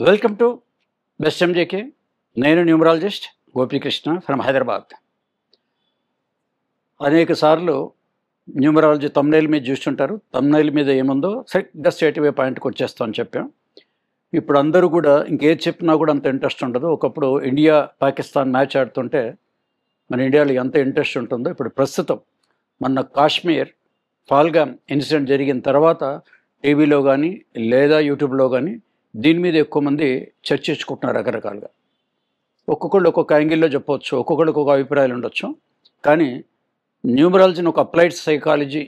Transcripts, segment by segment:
Welcome to best ఎంజేకే. నేను numerologist Gopikrishna from Hyderabad. అనేక సార్లు న్యూమరాలజీ తమ్నైల్ మీద చూస్తుంటారు. తమ్నైల్ మీద ఏముందో సరిగ్గా స్ట్రైట్ అవే పాయింట్కి వచ్చేస్తామని చెప్పాం. ఇప్పుడు అందరూ కూడా ఇంకేది చెప్పినా కూడా అంత ఇంట్రెస్ట్ ఉండదు. ఒకప్పుడు ఇండియా పాకిస్తాన్ మ్యాచ్ ఆడుతుంటే మన ఇండియాలో ఎంత ఇంట్రెస్ట్ ఉంటుందో ఇప్పుడు ప్రస్తుతం మన కాశ్మీర్ పాల్గామ్ ఇన్సిడెంట్ జరిగిన తర్వాత టీవీలో కానీ లేదా యూట్యూబ్లో కానీ దీని మీద ఎక్కువ మంది చర్చించుకుంటున్నారు రకరకాలుగా. ఒక్కొక్కళ్ళు ఒక్కొక్క యాంగిల్లో చెప్పవచ్చు, ఒక్కొక్కళ్ళు ఒక్కొక్క అభిప్రాయాలు ఉండొచ్చు. కానీ న్యూమరాలజీని ఒక అప్లైడ్ సైకాలజీ,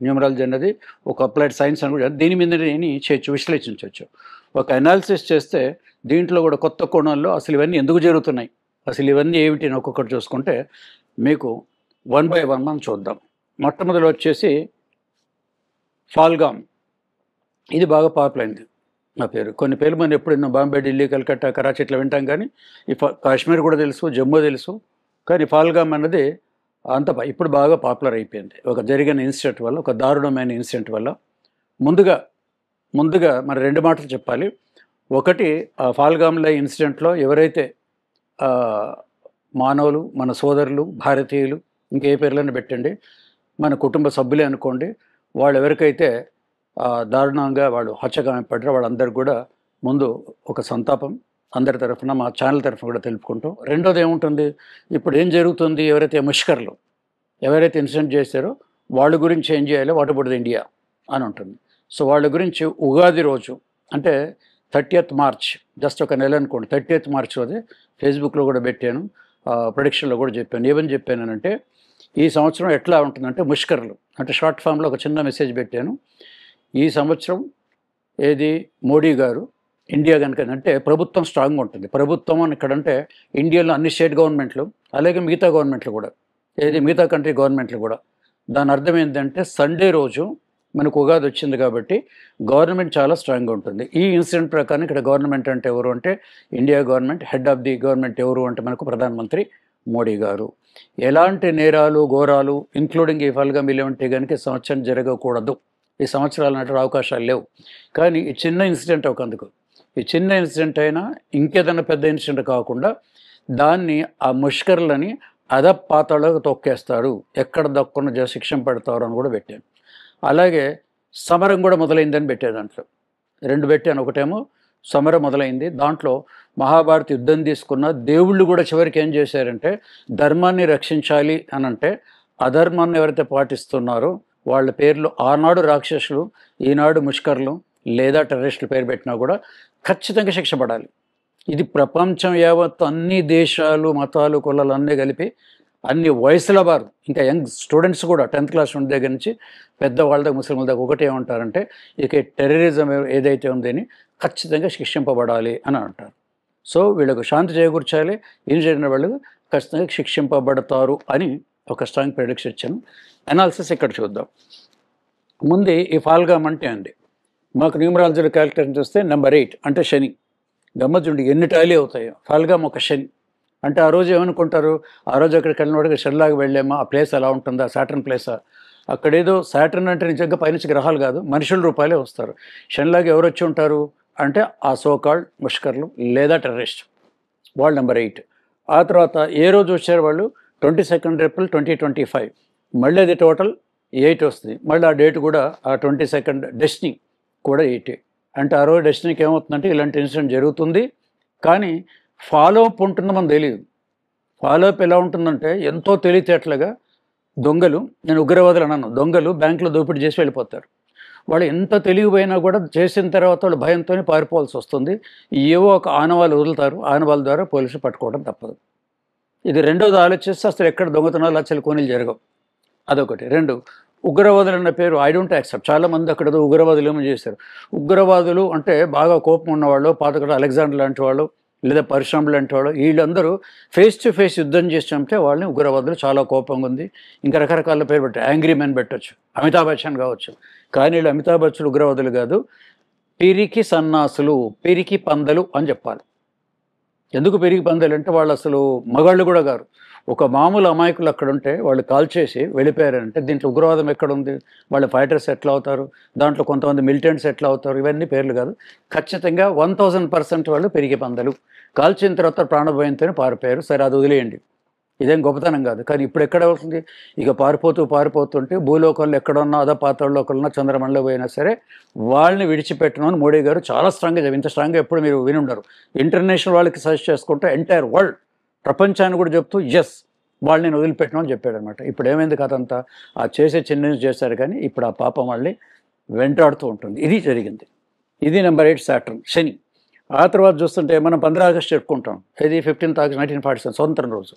న్యూమరాలజీ అనేది ఒక అప్లైడ్ సైన్స్ అని కూడా దీని మీద చేయొచ్చు, విశ్లేషించవచ్చు. ఒక అనాలిసిస్ చేస్తే దీంట్లో కూడా కొత్త కోణాల్లో అసలు ఇవన్నీ ఎందుకు జరుగుతున్నాయి, అసలు ఇవన్నీ ఏమిటి అని ఒక్కొక్కటి చూసుకుంటే మీకు 1 by 1 మనం చూద్దాం. మొట్టమొదటి వచ్చేసి పాల్గామ్. ఇది బాగా పాపులర్ అయింది నా పేరు. కొన్ని పేర్లు మనం ఎప్పుడైనా బాంబే, ఢిల్లీ, కలకత్తా, కరాచీ ఇట్లా వింటాం. కానీ ఈ కాశ్మీర్ కూడా తెలుసు, జమ్మూ తెలుసు. కానీ పాల్గామ్ అన్నది ఇప్పుడు బాగా పాపులర్ అయిపోయింది ఒక జరిగిన ఇన్సిడెంట్ వల్ల, ఒక దారుణమైన ఇన్సిడెంట్ వల్ల. ముందుగా మరి 2 మాటలు చెప్పాలి. ఒకటి, ఆ పాల్గామ్లో ఇన్సిడెంట్లో ఎవరైతే మానవులు, మన సోదరులు, భారతీయులు, ఇంకే పేర్లను పెట్టండి, మన కుటుంబ సభ్యులే అనుకోండి, వాళ్ళు ఎవరికైతే దారుణంగా వాళ్ళు హత్యగాయపడ్డారో వాళ్ళందరూ కూడా ముందు ఒక సంతాపం అందరి తరఫున, మా ఛానల్ తరఫున కూడా తెలుపుకుంటాం. రెండోది ఏముంటుంది, ఇప్పుడు ఏం జరుగుతుంది, ఎవరైతే ముష్కర్లు ఎవరైతే ఇన్సిడెంట్ చేశారో వాళ్ళ గురించి ఏం చేయాలో వాట్ అబౌట్ ది ఇండియా అని ఉంటుంది. సో వాళ్ళ గురించి ఉగాది రోజు అంటే 30th March, జస్ట్ ఒక నెల అనుకోండి, 30th March రోజే ఫేస్బుక్లో కూడా పెట్టాను, ప్రొడిక్షన్లో కూడా చెప్పాను. ఏమని చెప్పానంటే ఈ సంవత్సరం ఎట్లా ఉంటుందంటే ముష్కర్లు అంటే షార్ట్ ఫామ్లో ఒక చిన్న మెసేజ్ పెట్టాను. ఈ సంవత్సరం ఏది మోడీ గారు ఇండియా కనుక అంటే ప్రభుత్వం స్ట్రాంగ్గా ఉంటుంది. ప్రభుత్వం అని ఇక్కడంటే ఇండియాలో అన్ని స్టేట్ గవర్నమెంట్లు అలాగే మిగతా గవర్నమెంట్లు కూడా, మిగతా కంట్రీ గవర్నమెంట్లు కూడా. దాని అర్థం ఏంటంటే సండే రోజు మనకు ఉగాది వచ్చింది కాబట్టి గవర్నమెంట్ చాలా స్ట్రాంగ్గా ఉంటుంది. ఈ ఇన్సిడెంట్ ప్రకారం ఇక్కడ గవర్నమెంట్ అంటే ఎవరు అంటే India government, head of the government ఎవరు అంటే మనకు ప్రధానమంత్రి మోడీ గారు. ఎలాంటి నేరాలు ఘోరాలు ఇంక్లూడింగ్ ఈ పాల్గామ్ ఉంటే కనుక ఈ సంవత్సరం జరగకూడదు, ఈ సంవత్సరాలు అంటే అవకాశాలు లేవు. కానీ ఈ చిన్న ఇన్సిడెంట్ ఒకందుకు, ఈ చిన్న ఇన్సిడెంట్ అయినా ఇంకేదైనా పెద్ద ఇన్సిడెంట్ కాకుండా దాన్ని ఆ ముష్కర్లని అధపాతాళకు తొక్కేస్తారు, ఎక్కడ దక్కున్న శిక్షణ పెడతారు అని కూడా పెట్టాను. అలాగే సమరం కూడా మొదలైందని పెట్టే దాంట్లో 2 పెట్టాను. ఒకటేమో సమరం మొదలైంది, దాంట్లో మహాభారత యుద్ధం తీసుకున్న దేవుళ్ళు కూడా చివరికి ఏం చేశారంటే ధర్మాన్ని రక్షించాలి అని అంటే అధర్మాన్ని ఎవరైతే పాటిస్తున్నారో వాళ్ళ పేర్లు ఆనాడు రాక్షసులు, ఈనాడు ముష్కర్లు లేదా టెర్రరిస్టుల పేరు పెట్టినా కూడా ఖచ్చితంగా శిక్ష పడాలి. ఇది ప్రపంచం యావత్తు అన్ని దేశాలు, మతాలు, కులాలు అన్నీ కలిపి అన్ని వయసుల వారు, ఇంకా యంగ్ స్టూడెంట్స్ కూడా 10th క్లాస్ ఉన్న దగ్గర నుంచి పెద్దవాళ్ళ దగ్గర, ముస్లింల దగ్గర ఒకటే ఏమంటారంటే ఇక టెర్రరిజం ఏదైతే ఉందని ఖచ్చితంగా శిక్షింపబడాలి అని అంటారు. సో వీళ్ళకు శాంతి చేకూర్చాలి, ఏం జరిగిన వాళ్ళు ఖచ్చితంగా శిక్షింపబడతారు అని ఒక స్ట్రాంగ్ ప్రెడిక్షన్ ఇచ్చాను. అనాలిసిస్ ఇక్కడ చూద్దాం. ముందే ఈ పాల్గామ్ అంటే అండి మాకు న్యూమరాలజీలో క్యాలిక్యులేషన్ చూస్తే నెంబర్ 8 అంటే శని. గమ్మత్తుండి ఎన్ని టాలీ అవుతాయో. పాల్గామ్ ఒక శని అంటే ఆ రోజు ఏమనుకుంటారు, ఆ రోజు అక్కడికి వెళ్ళిన వాడికి షెల్లాగా వెళ్ళామా, ఆ ప్లేస్ ఎలా ఉంటుందా, సాటర్న్ ప్లేసా, అక్కడేదో సాటర్న్ అంటే నిజంగా పైనుంచి గ్రహాలు కాదు, మనుషుల రూపాయలే వస్తారు. షెల్లాగా ఎవరు వచ్చి ఉంటారు అంటే ఆ సోకాల్డ్ ముష్కర్లు లేదా టెర్రరిస్ట్, వాళ్ళు నెంబర్ 8. ఆ తర్వాత ఏ రోజు వచ్చారు వాళ్ళు 22 April 2025, మళ్ళీ అది టోటల్ 8 వస్తుంది. మళ్ళీ ఆ డేట్ కూడా ఆ 22nd డెస్టినీ కూడా 8. అంటే ఆ రోజు డెస్టినీకి ఏమవుతుందంటే ఇలాంటి ఇన్సిడెంట్ జరుగుతుంది, కానీ ఫాలో అప్ ఉంటుందో మనకు తెలియదు. ఫాలో అప్ ఎలా ఉంటుందంటే ఎంతో తెలివితేటలుగా దొంగలు, నేను ఉగ్రవాదులు అన్నాను, దొంగలు బ్యాంకులో దోపిడీ చేసి వెళ్ళిపోతారు. వాళ్ళు ఎంత తెలివిపోయినా కూడా చేసిన తర్వాత వాళ్ళు భయంతో పారిపోవాల్సి వస్తుంది. ఏవో ఒక ఆనవాళ్ళు వదులుతారు, ఆనవాళ్ళ ద్వారా పోలీసులు పట్టుకోవడం తప్పదు. ఇది రెండోది ఆలోచిస్తే అసలు ఎక్కడ దొంగతనాలు లక్షల కోనీలు జరగవు. అదొకటి. 2 ఉగ్రవాదులు అన్న పేరు ఐ డోంట్ యాక్సెప్ట్. చాలామంది అక్కడ ఉగ్రవాదులు ఏమో చేశారు. ఉగ్రవాదులు అంటే బాగా కోపం ఉన్నవాళ్ళు, పాతకడ అలెగ్జాండర్ లాంటి వాళ్ళు లేదా పరశురాములు లాంటి వాళ్ళు, వీళ్ళందరూ ఫేస్ టు ఫేస్ యుద్ధం చేసి చంపితే వాళ్ళని ఉగ్రవాదులు చాలా కోపంగా ఉంది. ఇంకా రకరకాల పేరు పెట్టారు, యాంగ్రీ మ్యాన్ పెట్టచ్చు, అమితాబ్ బచ్చన్ కావచ్చు. కానీ వీళ్ళు అమితాబ్ బచ్చన్ ఉగ్రవాదులు కాదు, పిరికి సన్నాసులు, పిరికి పందలు అని చెప్పాలి. ఎందుకు పెరిగి పందాలంటే వాళ్ళు అసలు మగాళ్ళు కూడా గారు. ఒక మామూలు అమాయకులు అక్కడ ఉంటే వాళ్ళు కాల్చేసి వెళ్ళిపోయారంటే దీంట్లో ఉగ్రవాదం ఎక్కడుంది? వాళ్ళ ఫైటర్స్ ఎట్లా అవుతారు? దాంట్లో కొంతమంది మిలిటెంట్స్ ఎట్లా అవుతారు? ఇవన్నీ పేర్లు కాదు. ఖచ్చితంగా 1000% వాళ్ళు పెరిగి పందాలు. కాల్చిన తర్వాత ప్రాణభయంతోనే పారిపోయారు. సరే అది వదిలేయండి, ఇదేం గొప్పతనం కాదు. కానీ ఇప్పుడు ఎక్కడ అవుతుంది? ఇక పారిపోతుంటే భూలోకంలో ఎక్కడున్నా అదో పాతాళలోకంలో చంద్రమండలో పోయినా సరే వాళ్ళని విడిచిపెట్టను అని మోడీ గారు చాలా స్ట్రాంగ్గా చెప్పారు. ఇంత స్ట్రాంగ్గా ఎప్పుడు మీరు విని ఉండరు. ఇంటర్నేషనల్ వాళ్ళకి సజెస్ట్ చేసుకుంటే ఎంటైర్ వరల్డ్ ప్రపంచాన్ని కూడా చెప్తూ ఎస్ వాళ్ళు నేను వదిలిపెట్టను అని చెప్పాడు అనమాట. ఇప్పుడు ఏమైంది కథ అంతా? ఆ చేసే చిన్న చేశారు కానీ ఇప్పుడు ఆ పాపం వాళ్ళని వెంటాడుతూ ఉంటుంది. ఇది జరిగింది. ఇది నెంబర్ 8 సాటర్న్ శని. ఆ తర్వాత చూస్తుంటే మనం 15 ఆగస్టు చెప్పుకుంటాం. ఇది 15th ఆగస్ట్ 1947 స్వతంత్రం రోజు.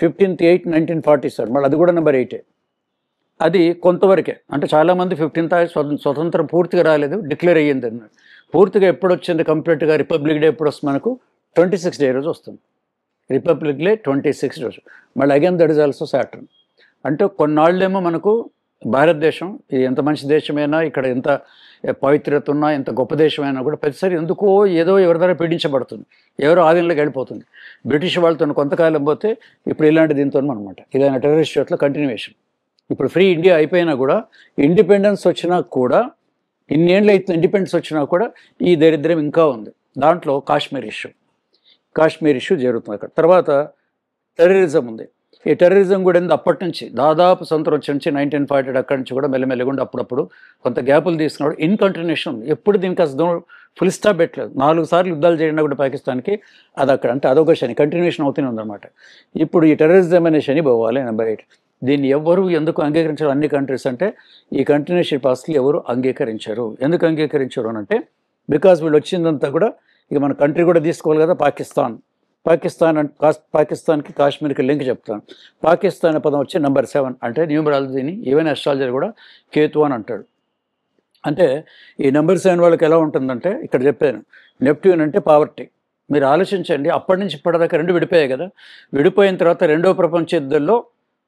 15th 8 1947 మళ్ళీ అది కూడా నెంబర్ 8. అది కొంతవరకే. అంటే చాలామంది 15th ఆగస్ట్ స్వతంత్రం పూర్తిగా రాలేదు, డిక్లేర్ అయ్యింది అన్నారు. పూర్తిగా ఎప్పుడు వచ్చింది కంప్లీట్గా? రిపబ్లిక్ డే ఎప్పుడు వస్తుంది మనకు? 26 డే రోజు వస్తుంది. రిపబ్లిక్ డే 26 రోజు. మళ్ళీ again that is also Saturn. అంటే కొన్నాళ్ళేమో మనకు భారతదేశం ఇది ఎంత మంచి దేశమైనా, ఇక్కడ ఎంత పవిత్రత ఉన్నా, ఎంత గొప్ప దేశమైనా కూడా ప్రతిసారి ఎందుకో ఏదో ఎవరి ద్వారా పీడించబడుతుంది, ఎవరో ఆధీనంలోకి వెళ్ళిపోతుంది. బ్రిటిష్ వాళ్ళతో కొంతకాలం పోతే ఇప్పుడు ఇలాంటి దీంతో అనమాట. ఇదైనా టెర్రరిస్ట్ షోట్లో కంటిన్యూషన్. ఇప్పుడు ఫ్రీ ఇండియా అయిపోయినా కూడా, ఇండిపెండెన్స్ వచ్చినా కూడా, ఇన్నేళ్ళు అయితే ఇండిపెండెన్స్ వచ్చినా కూడా ఈ దరిద్రం ఇంకా ఉంది. దాంట్లో కాశ్మీర్ ఇష్యూ జరుగుతుంది అక్కడ. తర్వాత టెర్రరిజం ఉంది. ఈ టెర్రరిజం కూడా అప్పటి నుంచి దాదాపు సంవత్సరం నుంచి 1940 అక్కడి నుంచి కూడా మెల్లమెల్లగా అప్పుడప్పుడు కొంత గ్యాపులు తీసుకున్నాడు. ఇన్ కంటిన్యూషన్ ఉంది. ఎప్పుడు దీనికి అసలు ఫుల్ స్టాప్ పెట్టలేదు. 4 సార్లు యుద్ధాలు చేయడం కూడా పాకిస్తాన్కి. అది అక్కడ అంటే అదొక శని కంటిన్యూషన్ అవుతూనే ఉందన్నమాట. ఇప్పుడు ఈ టెర్రరిజం అనే శని పోవాలి నెంబర్ 8. దీన్ని ఎవరు ఎందుకు అంగీకరించారు అన్ని కంట్రీస్ అంటే, ఈ కంటిన్యూషన్ పాలసీ ఎవరు అంగీకరించారు. ఎందుకు అంగీకరించారు అని అంటే, బికాజ్ వీళ్ళు వచ్చిందంతా కూడా ఇక మన కంట్రీ కూడా తీసుకోవాలి కదా. పాకిస్తాన్కి కాశ్మీర్కి లింక్ చెప్తాను. పాకిస్తాన్ పదం వచ్చి నెంబర్ 7 అంటే న్యూమరాలజీని ఈవెన్ అస్ట్రాలజీ కూడా కేతు అని అంటాడు. అంటే ఈ నెంబర్ 7 వాళ్ళకి ఎలా ఉంటుందంటే, ఇక్కడ చెప్పాను నెప్ట్యూన్ అంటే పావర్టీ. మీరు ఆలోచించండి, అప్పటి నుంచి ఇప్పటిదాకా 2 విడిపోయాయి కదా. విడిపోయిన తర్వాత రెండో ప్రపంచ యుద్ధంలో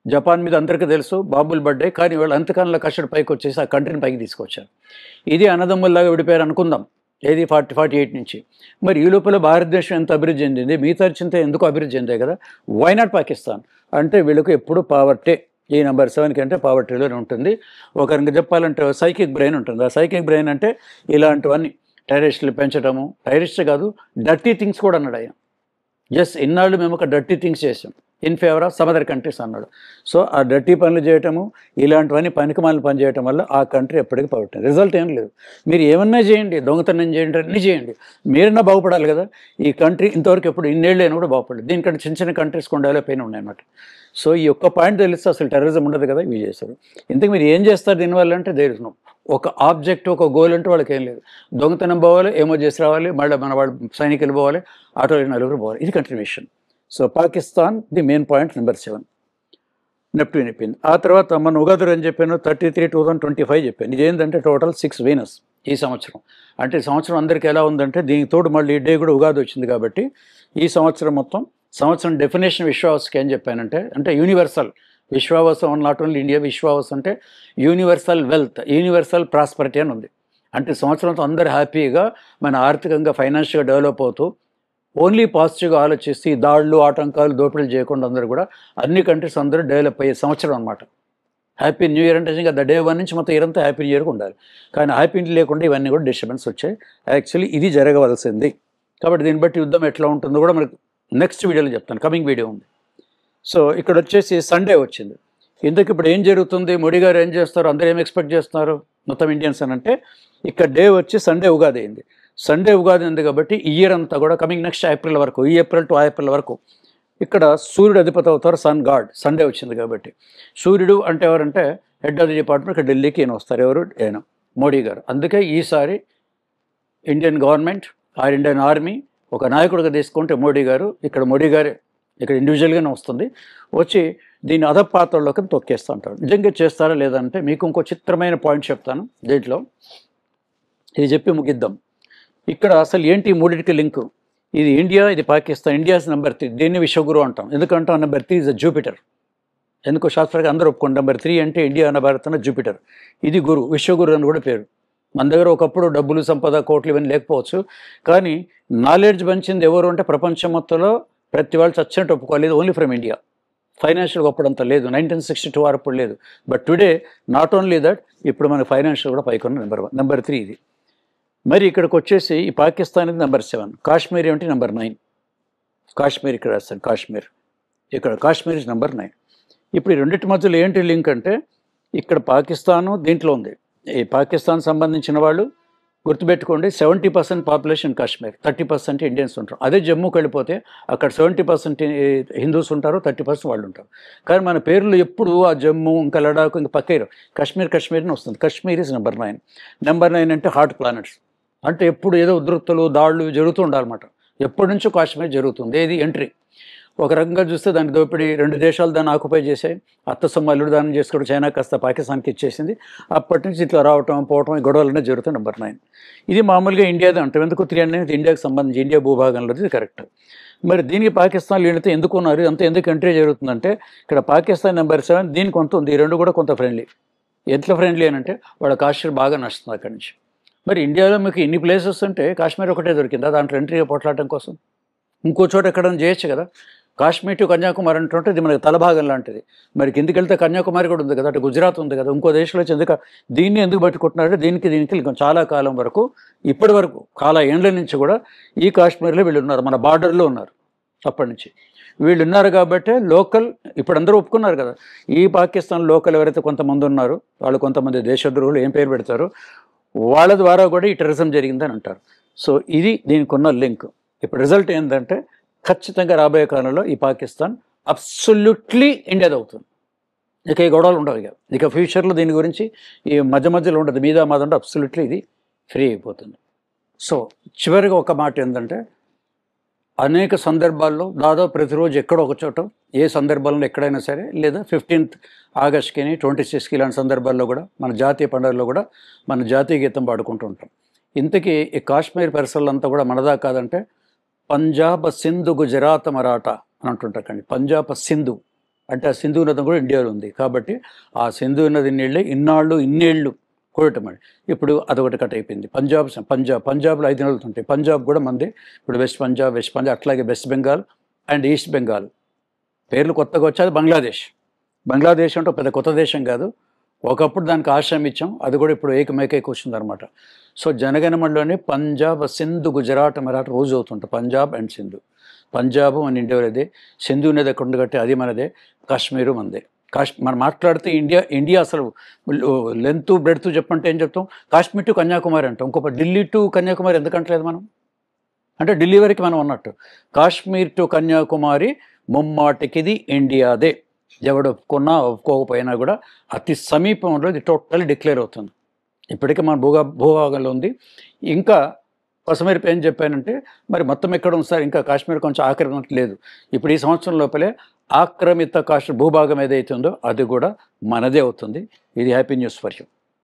జపాన్ మీద అందరికీ తెలుసు బాంబులు పడ్డాయి. కానీ వాళ్ళు అంతకాలంలో కష్టపడి పైకి వచ్చేసి ఆ కంట్రీని పైకి తీసుకొచ్చారు. ఇది అన్నదమ్ముల్లాగా విడిపోయారు అనుకుందాం. ఏది 48 నుంచి. మరి ఈ లోపల భారతదేశం ఎంత అభివృద్ధి చెందింది, మిగతా చింత ఎందుకు అభివృద్ధి చెందాయి కదా. Why not Pakistan? అంటే వీళ్ళకు ఎప్పుడు పావర్టీ. ఈ నెంబర్ 7కి అంటే పావర్టీలోనే ఉంటుంది. ఒక రకంగా చెప్పాలంటే సైకిక్ బ్రెయిన్ ఉంటుంది. ఆ సైకిక్ బ్రెయిన్ అంటే ఇలాంటివన్నీ టెర్రరిస్టులు పెంచడము, టెర్రరిస్ట్ కాదు డర్టీ థింగ్స్ కూడా అన్నాడు ఆయన. జస్ట్ ఇన్నాళ్ళు మేము ఒక డర్టీ థింగ్స్ చేసాం in favour of some other countries అన్నాడు. సో ఆ డర్టీ పనులు చేయటము, ఇలాంటివన్నీ పనికిమాలిన పని చేయటం వల్ల ఆ కంట్రీ ఎప్పటికీ పడుతుంది. రిజల్ట్ ఏం లేదు. మీరు ఏమన్నా చేయండి, దొంగతనం చేయండి, అన్నీ చేయండి, మీరన్నా బాగుపడాలి కదా. ఈ కంట్రీ ఇంతవరకు ఎప్పుడు ఇన్నేళ్ళు అయినా కూడా బాగుపడలేదు. దీనికంటే చిన్న చిన్న కంట్రీస్ కొన్ని డెవలప్ అయినా ఉన్నాయన్నమాట. సో ఈ ఒక్క పాయింట్ తెలిస్తే అసలు టెర్రరిజం ఉండదు కదా. ఇవి చేశారు. ఇంతకు మీరు ఏం చేస్తారు దీనివల్ల అంటే, దేర్ ఇస్ నో ఒక ఆబ్జెక్ట్, ఒక గోల్ అంటే వాళ్ళకి ఏం లేదు. దొంగతనం పోవాలి, ఏమో చేసి రావాలి, మళ్ళీ మన వాళ్ళు సైనికులు పోవాలి, ఆటోలు 4 పోవాలి. ఇది continuation. So Pakistan the main point number 7 Neptune అయిపోయింది. ఆ తర్వాత మన ఉగాది అని చెప్పాను 33/2025 చెప్పాను. ఇదేంటంటే టోటల్ 6 వీనస్ ఈ సంవత్సరం. అంటే ఈ సంవత్సరం అందరికీ ఎలా ఉందంటే, దీనికి తోడు మళ్ళీ ఈ డే కూడా ఉగాది వచ్చింది కాబట్టి ఈ సంవత్సరం మొత్తం సంవత్సరం డెఫినేషన్ విశ్వావస్కి ఏం చెప్పానంటే, అంటే యూనివర్సల్ విశ్వావసం నాట్ ఓన్లీ ఇండియా. విశ్వావస్ అంటే యూనివర్సల్ వెల్త్, యూనివర్సల్ ప్రాస్పరిటీ అని ఉంది. అంటే సంవత్సరంతో అందరూ హ్యాపీగా మన ఆర్థికంగా ఫైనాన్షియల్గా డెవలప్ అవుతూ ఓన్లీ పాజిటివ్గా ఆలోచిస్తే ఈ దాడులు, ఆటంకాలు, దోపిడీలు చేయకుండా అందరూ కూడా అన్ని కంట్రీస్ అందరూ డెవలప్ అయ్యే సంవత్సరం అనమాట. హ్యాపీ న్యూ ఇయర్ అంటే ఇంకా డే 1 నుంచి మొత్తం ఇయర్ అంతా హ్యాపీ న్యూ ఇయర్గా ఉండాలి. కానీ హ్యాపీ లేకుండా ఇవన్నీ కూడా డిస్టర్బెన్స్ వచ్చాయి. యాక్చువల్లీ ఇది జరగవలసింది. కాబట్టి దీన్ని బట్టి యుద్ధం ఎట్లా ఉంటుందో కూడా మనకు నెక్స్ట్ వీడియోలో చెప్తాను. కమింగ్ వీడియో ఉంది. సో ఇక్కడ వచ్చేసి సండే వచ్చింది. ఇందుకు ఇప్పుడు ఏం జరుగుతుంది, మోడీ గారు ఏం చేస్తారు, అందరూ ఏం ఎక్స్పెక్ట్ చేస్తున్నారు మొత్తం ఇండియన్స్ అని అంటే, ఇక్కడ డే వచ్చి సండే ఉగాది అయింది. సండే ఉగాది ఉంది కాబట్టి ఈ ఇయర్ అంతా కూడా కమింగ్ నెక్స్ట్ ఏప్రిల్ వరకు, ఈ ఏప్రిల్ టు ఏప్రిల్ వరకు ఇక్కడ సూర్యుడు అధిపతి అవుతారు, సన్ గాడ్. సండే వచ్చింది కాబట్టి సూర్యుడు అంటే ఎవరంటే హెడ్ ఆఫ్ ది డిపార్ట్మెంట్. ఇక్కడ ఢిల్లీకి ఈయన వస్తారు. ఎవరు? ఆయన మోడీ గారు. అందుకే ఈసారి Indian government are Indian army ఒక నాయకుడిగా తీసుకుంటే మోడీ గారు ఇక్కడ ఇండివిజువల్గానే వస్తుంది. వచ్చి దీన్ని అధపాత్రలోకి తొక్కేస్తూ ఉంటారు. నిజంగా చేస్తారా లేదంటే మీకు ఇంకో చిత్రమైన పాయింట్ చెప్తాను దీంట్లో. ఇది చెప్పి ముగిద్దాం. ఇక్కడ అసలు ఏంటి మూడింటికి లింకు? ఇది ఇండియా, ఇది పాకిస్తాన్. India's number 3. దీన్ని విశ్వగురు అంటాం. ఎందుకంటాం నెంబర్ 3 ఇస్ అ జూపిటర్. ఎందుకో శాస్త్రంగా అందరూ ఒప్పుకోండి. నెంబర్ 3 అంటే ఇండియా అన్న భారత్ అన్న జూపిటర్. ఇది గురు, విశ్వగురు అని కూడా పేరు. మన దగ్గర ఒకప్పుడు డబ్బులు సంపద కోట్లు ఇవన్నీ లేకపోవచ్చు, కానీ నాలెడ్జ్ పంచింది ఎవరు అంటే ప్రపంచం మొత్తంలో ప్రతి వాళ్ళు చచ్చినట్టు ఒప్పుకోలేదు, ఓన్లీ ఫ్రమ్ ఇండియా. ఫైనాన్షియల్ అప్పుడంతా లేదు, 1962 వరకు లేదు. But today not only that, ఇప్పుడు మన ఫైనాన్షియల్ కూడా పైకున్న నెంబర్ 1. నెంబర్ 3 ఇది. మరి ఇక్కడికి వచ్చేసి ఈ పాకిస్తాన్ ఇది నెంబర్ 7, కాశ్మీర్ ఏమిటి నెంబర్ 9. కాశ్మీర్ ఇక్కడ రాస్తాను, కాశ్మీర్ ఇక్కడ, కాశ్మీర్ ఇస్ నెంబర్ 9. ఇప్పుడు ఈ రెండింటి మధ్యలో ఏంటి లింక్ అంటే, ఇక్కడ పాకిస్తాను దీంట్లో ఉంది. ఈ పాకిస్తాన్ సంబంధించిన వాళ్ళు గుర్తుపెట్టుకోండి, 70% పాపులేషన్ కాశ్మీర్, 30% ఇండియన్స్ ఉంటారు. అదే జమ్మూకి వెళ్ళిపోతే అక్కడ 70% హిందూస్ ఉంటారు, 30% వాళ్ళు ఉంటారు. కానీ మన పేర్లు ఎప్పుడు ఆ జమ్మూ ఇంకా లడాక్ ఇంకా పక్కేరు, కాశ్మీర్ అని వస్తుంది. Kashmir is number 9. నెంబర్ 9 అంటే హాట్ ప్లానెట్స్, అంటే ఎప్పుడు ఏదో ఉద్రిక్తలు దాడులు జరుగుతూ ఉండాలన్నమాట. ఎప్పటి నుంచో కాశ్మీర్ జరుగుతుంది. ఏది ఎంట్రీ ఒక రకంగా చూస్తే దాని దోపిడీ, 2 దేశాలు దాన్ని ఆక్యుపై చేశాయి. అత్త సొమ్ము అల్లుడు దానం చేసుకోవడం చైనా కాస్త పాకిస్తాన్కి ఇచ్చేసింది. అప్పటి నుంచి ఇట్లా రావటం పోవటం ఈ గొడవలనే జరుగుతాయి. నెంబర్ 9 ఇది మామూలుగా ఇండియాది అంటాం. ఎందుకు 3 అనేది ఇండియాకి సంబంధించి ఇండియా భూభాగంలో ఇది కరెక్ట్. మరి దీనికి పాకిస్తాన్ లీడ్తో ఎందుకు ఉన్నారు, అంత ఎందుకు ఎంట్రీ జరుగుతుందంటే, ఇక్కడ పాకిస్తాన్ నెంబర్ 7, దీనికి కొంత ఉంది. ఈ రెండు కూడా కొంత ఫ్రెండ్లీ. ఎట్లా ఫ్రెండ్లీ అని అంటే, వాళ్ళ కాశ్మీర్ బాగా నడుస్తుంది అక్కడి నుంచి. మరి ఇండియాలో మీకు ఇన్ని ప్లేసెస్ ఉంటే కాశ్మీర్ ఒకటే దొరికిందా దాంట్లో ఎంట్రీగా పోట్లాడటం కోసం? ఇంకో చోట ఎక్కడైనా చేయొచ్చు కదా. కాశ్మీర్ టు కన్యాకుమారి అంటుంటే ఇది మనకి తలభాగం లాంటిది. మరి కిందికి వెళ్తే కన్యాకుమారి కూడా ఉంది కదా, అటు గుజరాత్ ఉంది కదా, ఇంకో దేశంలో వచ్చి ఎందుకు దీన్ని ఎందుకు పట్టుకుంటున్నారంటే, దీనికి చాలా కాలం వరకు, ఇప్పటి వరకు చాలా ఏండ్ల నుంచి కూడా ఈ కాశ్మీర్లో వీళ్ళు ఉన్నారు, మన బార్డర్లో ఉన్నారు. అప్పటి నుంచి వీళ్ళు ఉన్నారు కాబట్టి లోకల్, ఇప్పుడు అందరూ ఒప్పుకున్నారు కదా, ఈ పాకిస్తాన్ లోకల్ ఎవరైతే కొంతమంది ఉన్నారో వాళ్ళు కొంతమంది దేశద్రోహులు ఏం పేరు పెడతారో వాళ్ళ ద్వారా కూడా ఈ టెర్రరిజం జరిగిందని అంటారు. సో ఇది దీనికి ఉన్న లింక్. ఇప్పుడు రిజల్ట్ ఏంటంటే, ఖచ్చితంగా రాబోయే కాలంలో ఈ పాకిస్తాన్ అబ్సల్యూట్లీ ఇండియాది అవుతుంది. ఇక ఈ గొడవలు ఉండవు. ఇక ఫ్యూచర్లో దీని గురించి ఈ మధ్యలో ఉండదు, మీద మాదంటే అబ్సల్యూట్లీ ఇది ఫ్రీ అయిపోతుంది. సో చివరిగా ఒక మాట ఏంటంటే, అనేక సందర్భాల్లో దాదాపు ప్రతిరోజు ఎక్కడో ఒక చోట ఏ సందర్భాల్లో ఎక్కడైనా సరే, లేదా 15th ఆగస్ట్కి 26కి ఇలాంటి సందర్భాల్లో కూడా మన జాతీయ పండుగల్లో కూడా మన జాతీయ గీతం పాడుకుంటూ ఉంటాం. ఇంతకీ ఈ కాశ్మీర్ పరిసరాలంతా కూడా మనదా కాదంటే, పంజాబ్ సింధు గుజరాత్ మరాఠా అని అంటుంటాకండి. పంజాబ్ సింధు అంటే ఆ సింధు నది కూడా ఇండియాలో ఉంది కాబట్టి ఆ సింధు నది నీళ్ళే ఇన్నేళ్ళు కూడటం. ఇప్పుడు అదొకటి కట్ అయిపోయింది. పంజాబ్లో 5 నెలలు ఉంటాయి. పంజాబ్ కూడా మంది. ఇప్పుడు వెస్ట్ పంజాబ్, అట్లాగే west Bengal and east Bengal పేర్లు కొత్తగా వచ్చేది. బంగ్లాదేశ్ అంటే పెద్ద కొత్త దేశం కాదు, ఒకప్పుడు దానికి ఆశ్రయం ఇచ్చాం, అది కూడా ఇప్పుడు ఏకమేకై కూర్చుంది అనమాట. సో జనగణమనలోని పంజాబ్ సింధు గుజరాత్ మరాఠా రోజు అవుతుంటాయి. పంజాబ్ అండ్ సింధు, పంజాబ్ మన ఇండియాదే, సింధు అనేది ఎక్కడ ఉంది కాబట్టి అది మనదే, కాశ్మీరు మనదే. మనం మాట్లాడితే ఇండియా అసలు లెంత్ బ్రెడ్త్ చెప్పంటే ఏం చెప్తాం, కాశ్మీర్ టు కన్యాకుమారి అంటాం. ఇంకొక ఢిల్లీ టు కన్యాకుమారి ఎందుకంటలేదు మనం, అంటే ఢిల్లీ వరకు మనం అన్నట్టు. కాశ్మీర్ టు కన్యాకుమారి ముమ్మాటికిది ఇండియాదే. ఎవడు ఒప్పుకున్నా ఒప్పుకోకపోయినా కూడా అతి సమీపంలో ఇది టోటల్ డిక్లేర్ అవుతుంది. ఇప్పటికే మన భూభాగంలో ఉంది. ఇంకా కొసమెరుపు ఏం చెప్పానంటే, మరి మొత్తం ఎక్కడ ఉంది సార్, ఇంకా కాశ్మీర్ కొంచెం ఆక్రమణ లేదు. ఇప్పుడు ఈ సంవత్సరం లోపలే ఆక్రమిత భూభాగం ఏదైతే ఉందో అది కూడా మనదే అవుతుంది. ఇది హ్యాపీ న్యూస్ ఫర్ యూ.